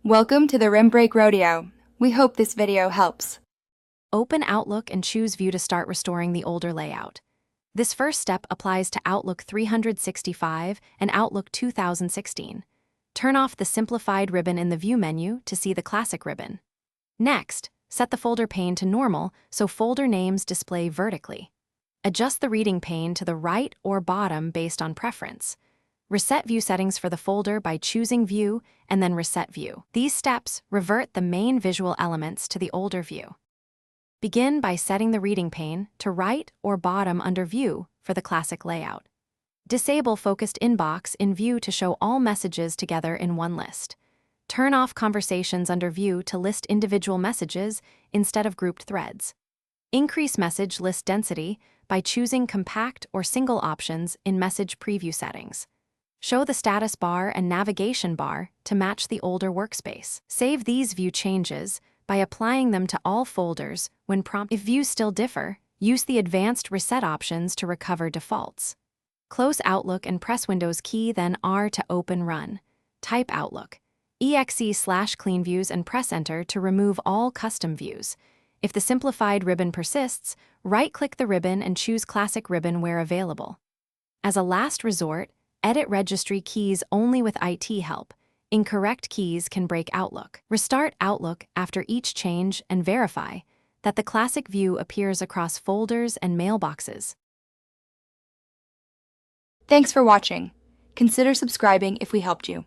Welcome to the Rim Break Rodeo. We hope this video helps. Open Outlook and choose View to start restoring the older layout. This first step applies to Outlook 365 and Outlook 2016. Turn off the simplified ribbon in the View menu to see the classic ribbon. Next, set the folder pane to normal so folder names display vertically. Adjust the reading pane to the right or bottom based on preference. Reset view settings for the folder by choosing View and then Reset View. These steps revert the main visual elements to the older view. Begin by setting the reading pane to right or bottom under View for the classic layout. Disable Focused Inbox in View to show all messages together in one list. Turn off Conversations under View to list individual messages instead of grouped threads. Increase message list density by choosing compact or single options in Message Preview settings. Show the status bar and navigation bar to match the older workspace. Save these view changes by applying them to all folders when prompted. If views still differ, use the advanced reset options to recover defaults. Close Outlook and press Windows key, then R to open Run. Type Outlook, exe/clean views and press Enter to remove all custom views. If the simplified ribbon persists, right-click the ribbon and choose Classic Ribbon where available. As a last resort, edit registry keys only with IT help. Incorrect keys can break Outlook. Restart Outlook after each change and verify that the classic view appears across folders and mailboxes. Thanks for watching. Consider subscribing if we helped you.